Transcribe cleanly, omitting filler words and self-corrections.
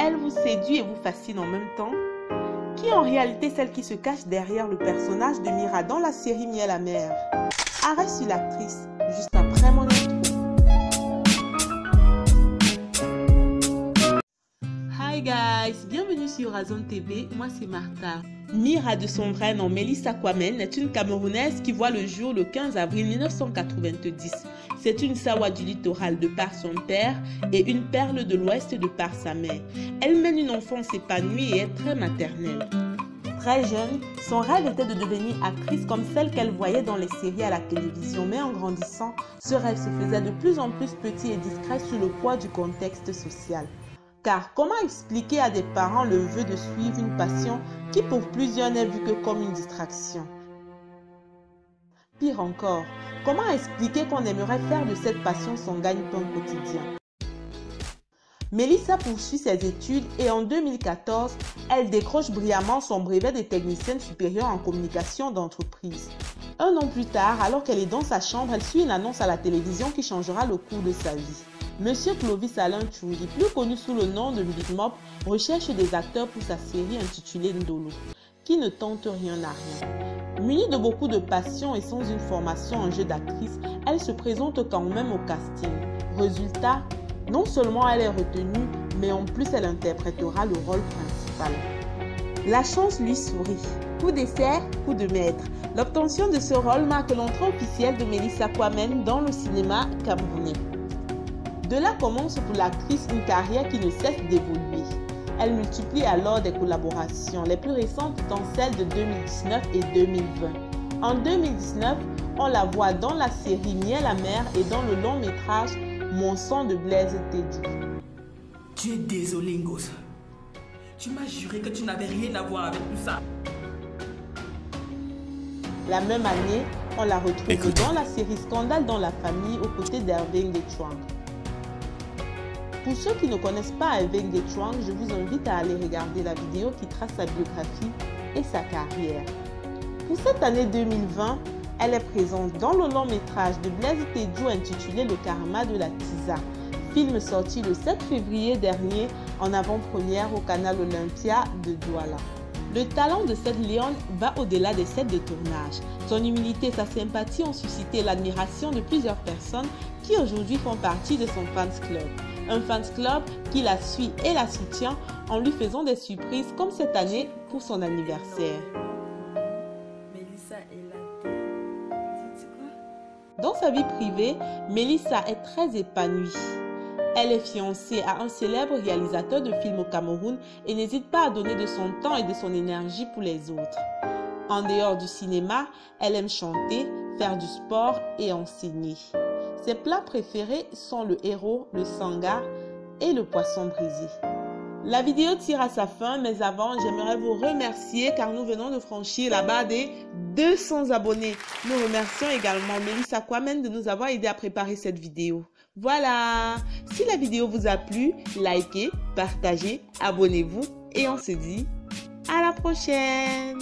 Elle vous séduit et vous fascine en même temps? Qui est en réalité celle qui se cache derrière le personnage de Mira dans la série Miel amer? Arrêt sur l'actrice, juste après mon intro. Hi guys, bienvenue sur Horizon TV, moi c'est Martha. Mira, de son vrai nom Melissa Kwamène, est une Camerounaise qui voit le jour le 15 avril 1990. C'est une Sawa du littoral de par son père et une perle de l'Ouest de par sa mère. Elle mène une enfance épanouie et est très maternelle. Très jeune, son rêve était de devenir actrice comme celle qu'elle voyait dans les séries à la télévision. Mais en grandissant, ce rêve se faisait de plus en plus petit et discret sous le poids du contexte social. Car comment expliquer à des parents le vœu de suivre une passion qui pour plusieurs n'est vue que comme une distraction? Pire encore, comment expliquer qu'on aimerait faire de cette passion son gagne-pain quotidien? Melissa poursuit ses études et en 2014, elle décroche brillamment son brevet de technicienne supérieure en communication d'entreprise. Un an plus tard, alors qu'elle est dans sa chambre, elle suit une annonce à la télévision qui changera le cours de sa vie. Monsieur Clovis Alain Tchouli, plus connu sous le nom de Big Mop, recherche des acteurs pour sa série intitulée Ndolo, qui ne tente rien à rien. Munie de beaucoup de passion et sans une formation en jeu d'actrice, elle se présente quand même au casting. Résultat, non seulement elle est retenue, mais en plus elle interprétera le rôle principal. La chance lui sourit. Coup d'essai, coup de maître. L'obtention de ce rôle marque l'entrée officielle de Melissa Kwamène dans le cinéma camerounais. De là commence pour l'actrice une carrière qui ne cesse d'évoluer. Elle multiplie alors des collaborations, les plus récentes étant celles de 2019 et 2020. En 2019, on la voit dans la série Miel amer et dans le long métrage Mon sang de Blaise Tédou. Tu es désolé, Ngos. Tu m'as juré que tu n'avais rien à voir avec tout ça. La même année, on la retrouve dans la série Scandale dans la famille aux côtés d'Hervé Ngechwang. Pour ceux qui ne connaissent pas Hervé Ngechwang, je vous invite à aller regarder la vidéo qui trace sa biographie et sa carrière. Pour cette année 2020, elle est présente dans le long métrage de Blaise Tédou intitulé Le Karma de la Tisa, film sorti le 7 février dernier en avant-première au canal Olympia de Douala. Le talent de cette lionne va au-delà des sets de tournage. Son humilité et sa sympathie ont suscité l'admiration de plusieurs personnes qui aujourd'hui font partie de son fans club. Un fans club qui la suit et la soutient en lui faisant des surprises comme cette année pour son anniversaire. Dans sa vie privée, Melissa est très épanouie. Elle est fiancée à un célèbre réalisateur de films au Cameroun et n'hésite pas à donner de son temps et de son énergie pour les autres. En dehors du cinéma, elle aime chanter, faire du sport et enseigner. Ses plats préférés sont le héros, le sangar et le poisson brisé. La vidéo tire à sa fin, mais avant, j'aimerais vous remercier car nous venons de franchir la barre des 200 abonnés. Nous remercions également Melissa Kwamène de nous avoir aidé à préparer cette vidéo. Voilà, si la vidéo vous a plu, likez, partagez, abonnez-vous et on se dit à la prochaine.